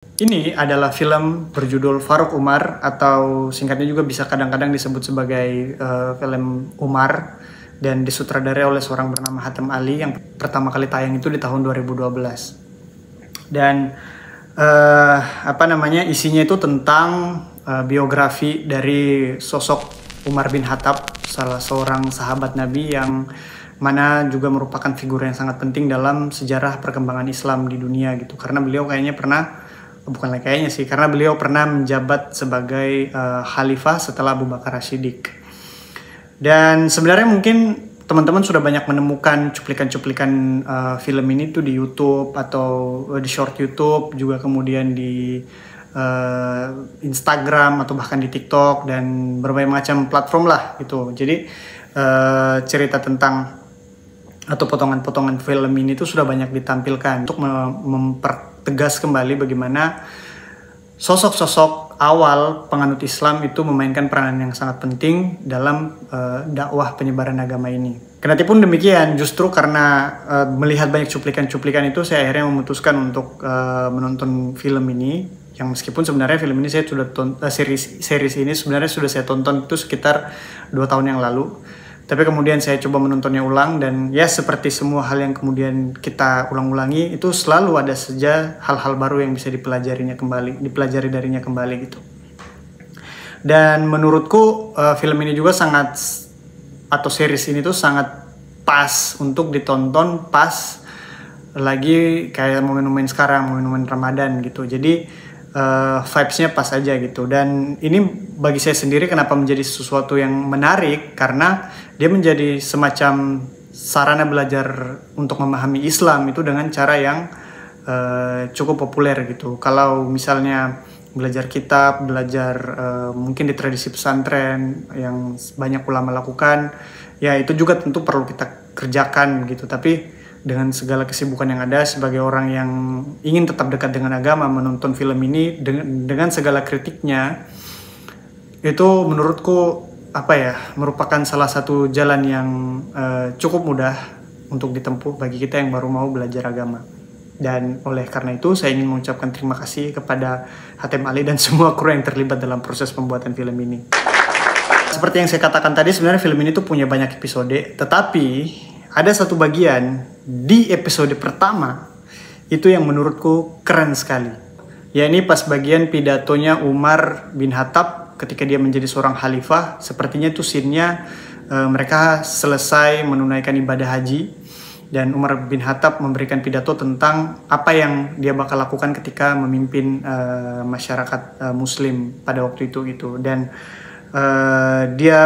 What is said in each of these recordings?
Ini adalah film berjudul Farouk Umar atau singkatnya juga bisa kadang-kadang disebut sebagai film Umar dan disutradarai oleh seorang bernama Hatem Ali yang pertama kali tayang itu di tahun 2012. Dan isinya itu tentang biografi dari sosok Umar bin Khattab, salah seorang sahabat Nabi yang mana juga merupakan figur yang sangat penting dalam sejarah perkembangan Islam di dunia gitu. Karena beliau karena beliau pernah menjabat sebagai khalifah setelah Abu Bakar As-Siddiq. Dan sebenarnya mungkin teman-teman sudah banyak menemukan cuplikan-cuplikan film ini tuh di YouTube atau di short YouTube, juga kemudian di Instagram atau bahkan di TikTok dan berbagai macam platform lah gitu. Jadi cerita tentang atau potongan-potongan film ini tuh sudah banyak ditampilkan untuk mempertegas kembali bagaimana sosok-sosok awal penganut Islam itu memainkan peranan yang sangat penting dalam dakwah penyebaran agama ini. Kendatipun demikian, justru karena melihat banyak cuplikan-cuplikan itu, saya akhirnya memutuskan untuk menonton film ini. Yang meskipun sebenarnya film ini saya sudah series ini sebenarnya sudah saya tonton itu sekitar 2 tahun yang lalu. Tapi kemudian saya coba menontonnya ulang dan ya seperti semua hal yang kemudian kita ulang-ulangi, itu selalu ada saja hal-hal baru yang bisa dipelajari darinya kembali gitu. Dan menurutku film ini juga series ini tuh sangat pas untuk ditonton pas lagi kayak momen-momen sekarang, momen-momen Ramadan gitu. Jadi vibes-nya pas aja gitu. Dan ini bagi saya sendiri kenapa menjadi sesuatu yang menarik, karena dia menjadi semacam sarana belajar untuk memahami Islam itu dengan cara yang cukup populer gitu. Kalau misalnya belajar kitab, mungkin di tradisi pesantren yang banyak ulama lakukan, ya itu juga tentu perlu kita kerjakan gitu. Tapi dengan segala kesibukan yang ada, sebagai orang yang ingin tetap dekat dengan agama, menonton film ini dengan segala kritiknya, itu menurutku merupakan salah satu jalan yang cukup mudah untuk ditempuh bagi kita yang baru mau belajar agama. Dan oleh karena itu saya ingin mengucapkan terima kasih kepada Hatem Ali dan semua kru yang terlibat dalam proses pembuatan film ini. Seperti yang saya katakan tadi, sebenarnya film ini tuh punya banyak episode, tetapi ada satu bagian di episode pertama itu yang menurutku keren sekali. Ya, ini pas bagian pidatonya Umar bin Khattab ketika dia menjadi seorang khalifah. Sepertinya itu scene-nya mereka selesai menunaikan ibadah haji dan Umar bin Khattab memberikan pidato tentang apa yang dia bakal lakukan ketika memimpin masyarakat muslim pada waktu itu gitu. Dan dia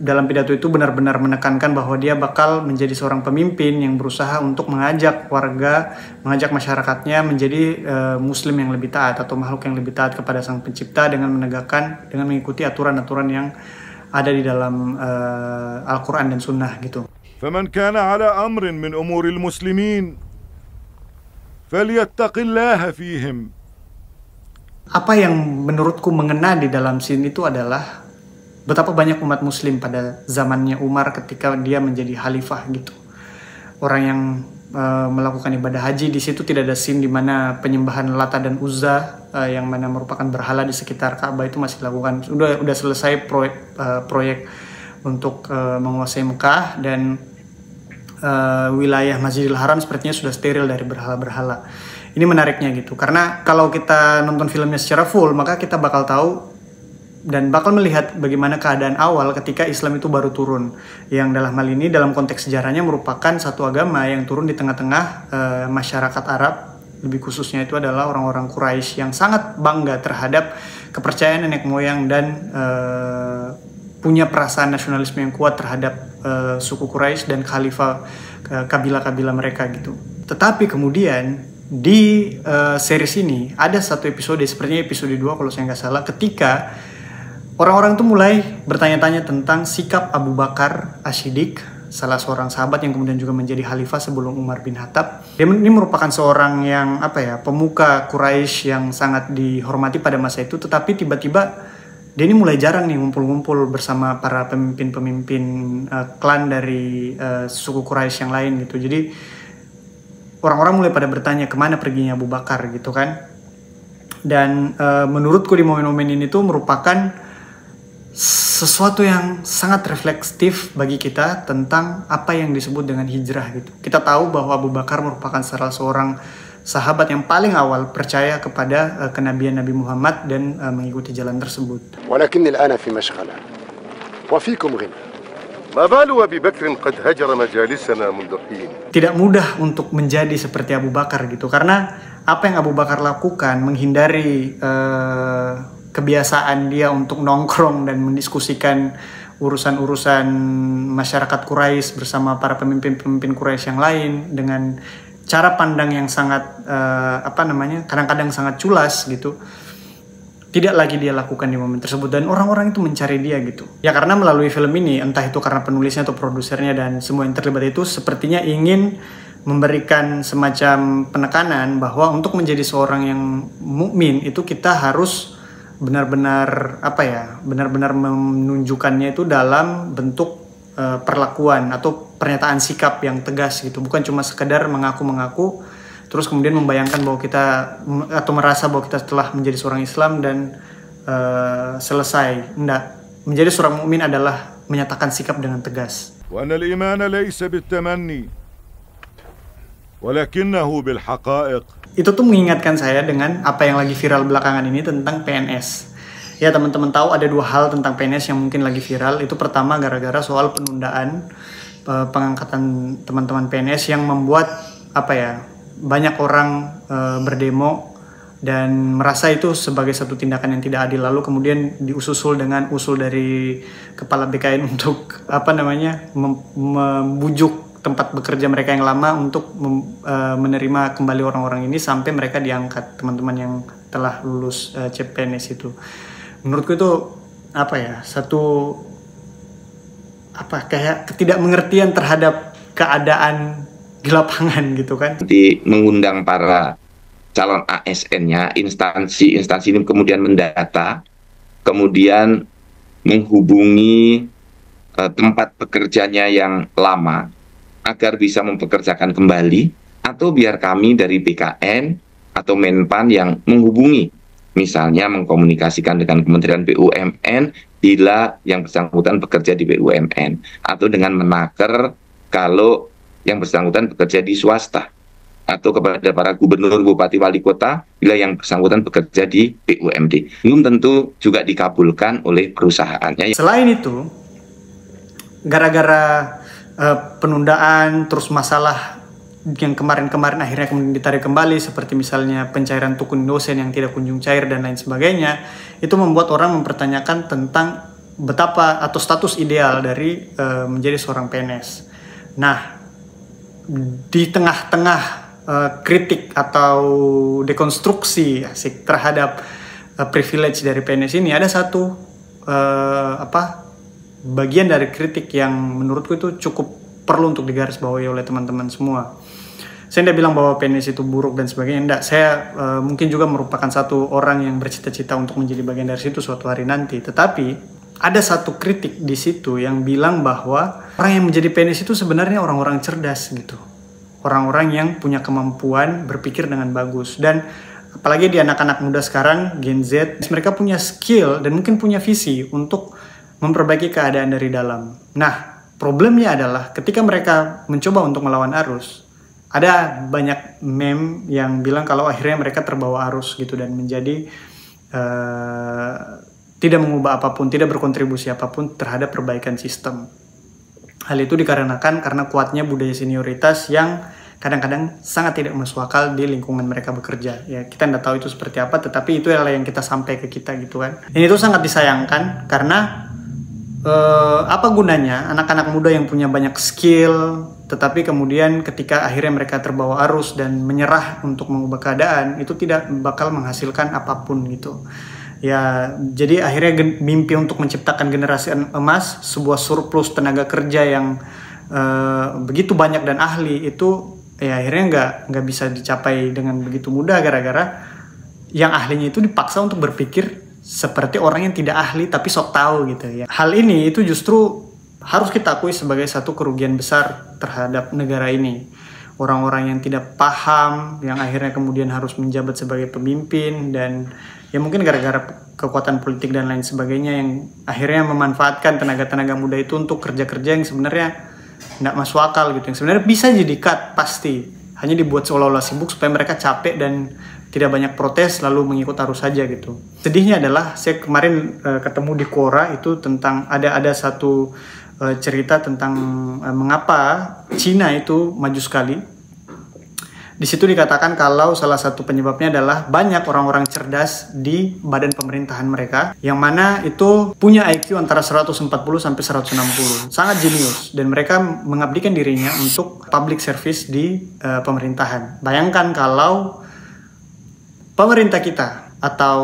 dalam pidato itu benar-benar menekankan bahwa dia bakal menjadi seorang pemimpin yang berusaha untuk mengajak masyarakatnya menjadi muslim yang lebih taat atau makhluk yang lebih taat kepada Sang Pencipta dengan mengikuti aturan-aturan yang ada di dalam Al-Quran dan Sunnah gitu. فمن كان على أمر من أمور المسلمين فليتق الله فيهم. Apa yang menurutku mengena di dalam scene itu adalah betapa banyak umat muslim pada zamannya Umar ketika dia menjadi khalifah gitu. Orang yang melakukan ibadah haji, di situ tidak ada scene di mana penyembahan Lata dan Uzza yang mana merupakan berhala di sekitar Ka'bah itu masih dilakukan. Udah selesai proyek untuk menguasai Mekah dan wilayah Masjidil Haram sepertinya sudah steril dari berhala-berhala. Ini menariknya gitu, karena kalau kita nonton filmnya secara full, maka kita bakal tahu dan bakal melihat bagaimana keadaan awal ketika Islam itu baru turun, yang dalam hal ini dalam konteks sejarahnya merupakan satu agama yang turun di tengah-tengah masyarakat Arab, lebih khususnya itu adalah orang-orang Quraisy yang sangat bangga terhadap kepercayaan nenek moyang dan punya perasaan nasionalisme yang kuat terhadap suku Quraisy dan khalifah kabilah-kabilah mereka gitu. Tetapi kemudian di series ini ada satu episode, sepertinya episode 2 kalau saya nggak salah, ketika orang-orang itu mulai bertanya-tanya tentang sikap Abu Bakar As-Siddiq, salah seorang sahabat yang kemudian juga menjadi khalifah sebelum Umar bin Khattab. Dia ini merupakan seorang yang pemuka Quraisy yang sangat dihormati pada masa itu, tetapi tiba-tiba dia ini mulai jarang nih ngumpul-ngumpul bersama para pemimpin-pemimpin klan dari suku Quraisy yang lain gitu. Jadi orang-orang mulai pada bertanya kemana perginya Abu Bakar gitu kan. Dan menurutku di momen-momen ini tuh merupakan sesuatu yang sangat reflektif bagi kita tentang apa yang disebut dengan hijrah gitu. Kita tahu bahwa Abu Bakar merupakan salah seorang sahabat yang paling awal percaya kepada kenabian Nabi Muhammad dan mengikuti jalan tersebut. ولكني الآن في مشغلة وفيكم غنى. ما بال أبي بكر قد هجر مجالسنا منذ حين. Tidak mudah untuk menjadi seperti Abu Bakar gitu, karena apa yang Abu Bakar lakukan menghindari kebiasaan dia untuk nongkrong dan mendiskusikan urusan-urusan masyarakat Quraisy bersama para pemimpin-pemimpin Quraisy yang lain dengan cara pandang yang sangat kadang-kadang sangat culas gitu, tidak lagi dia lakukan di momen tersebut, dan orang-orang itu mencari dia gitu ya, karena melalui film ini, entah itu karena penulisnya atau produsernya dan semua yang terlibat itu sepertinya ingin memberikan semacam penekanan bahwa untuk menjadi seorang yang mukmin itu kita harus benar-benar benar-benar menunjukkannya itu dalam bentuk perlakuan atau pernyataan sikap yang tegas gitu, bukan cuma sekedar mengaku-mengaku terus kemudian membayangkan bahwa kita atau merasa bahwa kita telah menjadi seorang Islam dan selesai. Enggak, menjadi seorang mukmin adalah menyatakan sikap dengan tegas. وأن الإيمان ليس بالتمني ولكنه بالحقائق. Itu tuh mengingatkan saya dengan apa yang lagi viral belakangan ini tentang PNS. Ya, teman-teman tahu ada dua hal tentang PNS yang mungkin lagi viral. Itu pertama gara-gara soal penundaan pengangkatan teman-teman PNS yang membuat banyak orang berdemo dan merasa itu sebagai satu tindakan yang tidak adil. Lalu kemudian diusul dengan usul dari kepala BKN untuk membujuk tempat bekerja mereka yang lama untuk menerima kembali orang-orang ini sampai mereka diangkat, teman-teman yang telah lulus CPNS itu. Menurutku itu kayak ketidakmengertian terhadap keadaan di lapangan gitu kan. Mengundang para calon ASN-nya, instansi ini kemudian mendata, kemudian menghubungi tempat pekerjanya yang lama agar bisa mempekerjakan kembali, atau biar kami dari BKN atau Menpan yang menghubungi, misalnya mengkomunikasikan dengan Kementerian BUMN bila yang bersangkutan bekerja di BUMN, atau dengan Menaker kalau yang bersangkutan bekerja di swasta, atau kepada para gubernur, bupati, wali kota bila yang bersangkutan bekerja di BUMD. Belum tentu juga dikabulkan oleh perusahaannya. Selain itu, gara-gara penundaan, terus masalah yang kemarin-kemarin akhirnya kemudian ditarik kembali, seperti misalnya pencairan tukun dosen yang tidak kunjung cair dan lain sebagainya, itu membuat orang mempertanyakan tentang betapa atau status ideal dari menjadi seorang PNS. Nah, di tengah-tengah kritik atau dekonstruksi terhadap privilege dari PNS ini, ada satu bagian dari kritik yang menurutku itu cukup perlu untuk digarisbawahi oleh teman-teman semua. Saya tidak bilang bahwa PNS itu buruk dan sebagainya, enggak. Saya mungkin juga merupakan satu orang yang bercita-cita untuk menjadi bagian dari situ suatu hari nanti. Tetapi ada satu kritik di situ yang bilang bahwa orang yang menjadi PNS itu sebenarnya orang-orang cerdas gitu. Orang-orang yang punya kemampuan berpikir dengan bagus. Dan apalagi di anak-anak muda sekarang, Gen Z, mereka punya skill dan mungkin punya visi untuk memperbaiki keadaan dari dalam. Nah, problemnya adalah ketika mereka mencoba untuk melawan arus, ada banyak meme yang bilang kalau akhirnya mereka terbawa arus gitu dan menjadi tidak mengubah apapun, tidak berkontribusi apapun terhadap perbaikan sistem. Hal itu dikarenakan karena kuatnya budaya senioritas yang kadang-kadang sangat tidak masuk akal di lingkungan mereka bekerja. Ya, kita tidak tahu itu seperti apa, tetapi itu adalah yang kita sampai ke kita gitu kan. Ini tuh sangat disayangkan karena apa gunanya anak-anak muda yang punya banyak skill, tetapi kemudian ketika akhirnya mereka terbawa arus dan menyerah untuk mengubah keadaan, itu tidak bakal menghasilkan apapun gitu. Ya, jadi akhirnya mimpi untuk menciptakan generasi emas, sebuah surplus tenaga kerja yang begitu banyak dan ahli, itu ya akhirnya nggak bisa dicapai dengan begitu mudah gara-gara yang ahlinya itu dipaksa untuk berpikir seperti orang yang tidak ahli tapi sok tahu gitu ya. Hal ini itu justru harus kita akui sebagai satu kerugian besar terhadap negara ini. orang-orang yang tidak paham, yang akhirnya kemudian harus menjabat sebagai pemimpin, dan ya mungkin gara-gara kekuatan politik dan lain sebagainya yang akhirnya memanfaatkan tenaga-tenaga muda itu untuk kerja-kerja yang sebenarnya nggak masuk akal gitu, yang sebenarnya bisa jadi cut pasti, hanya dibuat seolah-olah sibuk supaya mereka capek dan tidak banyak protes lalu mengikut arus saja gitu. Sedihnya adalah saya kemarin ketemu di Quora itu tentang ada satu cerita tentang mengapa Cina itu maju sekali. Di situ dikatakan kalau salah satu penyebabnya adalah banyak orang-orang cerdas di badan pemerintahan mereka yang mana itu punya IQ antara 140 sampai 160. Sangat jenius dan mereka mengabdikan dirinya untuk public service di pemerintahan. Bayangkan kalau pemerintah kita atau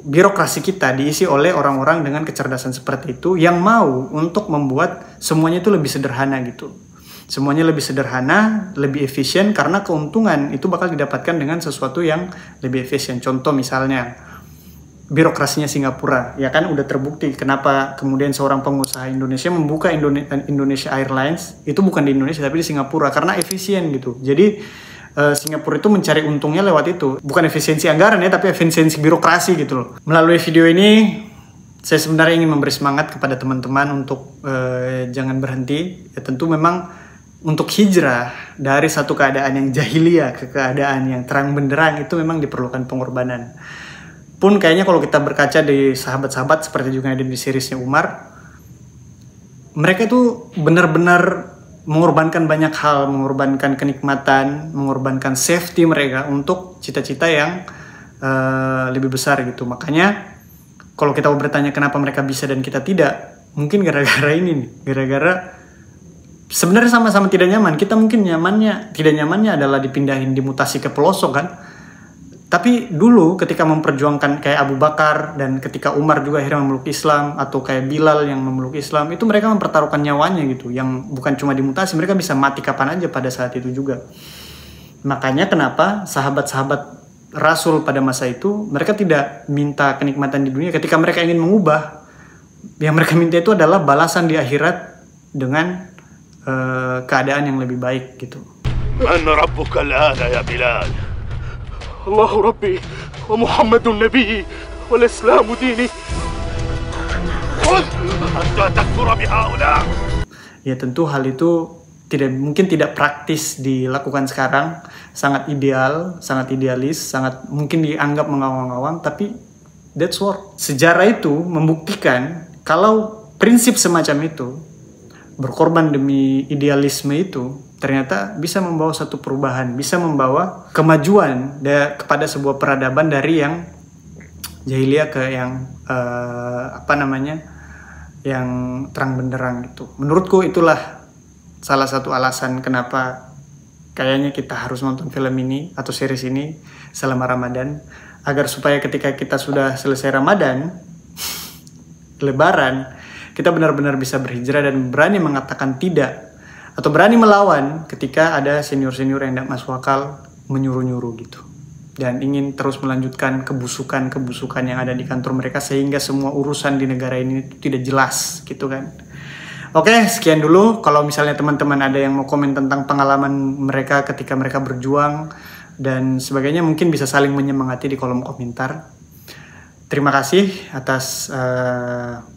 birokrasi kita diisi oleh orang-orang dengan kecerdasan seperti itu yang mau untuk membuat semuanya itu lebih sederhana gitu. Semuanya lebih sederhana, lebih efisien karena keuntungan itu bakal didapatkan dengan sesuatu yang lebih efisien. Contoh misalnya birokrasinya Singapura, ya kan udah terbukti kenapa kemudian seorang pengusaha Indonesia membuka Indonesia Airlines itu bukan di Indonesia tapi di Singapura karena efisien gitu. Jadi Singapura itu mencari untungnya lewat itu, bukan efisiensi anggaran ya, tapi efisiensi birokrasi gitu loh. Melalui video ini saya sebenarnya ingin memberi semangat kepada teman-teman untuk jangan berhenti. Ya tentu memang untuk hijrah dari satu keadaan yang jahiliyah ke keadaan yang terang benderang itu memang diperlukan pengorbanan. Pun kayaknya kalau kita berkaca di sahabat-sahabat seperti juga ada di seriesnya Umar, mereka itu benar-benar mengorbankan banyak hal, mengorbankan kenikmatan, mengorbankan safety mereka untuk cita-cita yang lebih besar gitu. Makanya kalau kita bertanya kenapa mereka bisa dan kita tidak, mungkin gara-gara ini nih, gara-gara sebenarnya sama-sama tidak nyaman. Kita mungkin tidak nyamannya adalah dipindahin, dimutasi ke pelosok kan. Tapi dulu ketika memperjuangkan kayak Abu Bakar dan ketika Umar juga akhirnya memeluk Islam, atau kayak Bilal yang memeluk Islam, itu mereka mempertaruhkan nyawanya gitu, yang bukan cuma dimutasi, mereka bisa mati kapan aja pada saat itu juga. Makanya kenapa sahabat-sahabat Rasul pada masa itu mereka tidak minta kenikmatan di dunia. Ketika mereka ingin mengubah, yang mereka minta itu adalah balasan di akhirat dengan keadaan yang lebih baik gitu. Man rabbuka al-ana ya Bilal? Allahu Rabbi wa Muhammadun Nabi wal Islamu dini. Anta takfura bihaula. Ya tentu hal itu mungkin tidak praktis dilakukan sekarang, sangat ideal, sangat idealis, sangat mungkin dianggap mengawang-awang, tapi that's what. Sejarah itu membuktikan kalau prinsip semacam itu, berkorban demi idealisme itu, ternyata bisa membawa satu perubahan, bisa membawa kemajuan kepada sebuah peradaban dari yang jahiliyah ke yang yang terang benderang gitu. Menurutku itulah salah satu alasan kenapa kayaknya kita harus nonton film ini atau series ini selama Ramadan, agar supaya ketika kita sudah selesai Ramadan, Lebaran, kita benar-benar bisa berhijrah dan berani mengatakan tidak, atau berani melawan ketika ada senior-senior yang tidak masuk akal menyuruh-nyuruh gitu, dan ingin terus melanjutkan kebusukan yang ada di kantor mereka sehingga semua urusan di negara ini tidak jelas gitu kan. Oke, sekian dulu. Kalau misalnya teman-teman ada yang mau komen tentang pengalaman mereka ketika mereka berjuang dan sebagainya, mungkin bisa saling menyemangati di kolom komentar. Terima kasih atas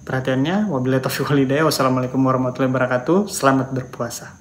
perhatiannya. Wabillahi taufiq wal hidayah. Wassalamualaikum warahmatullahi wabarakatuh. Selamat berpuasa.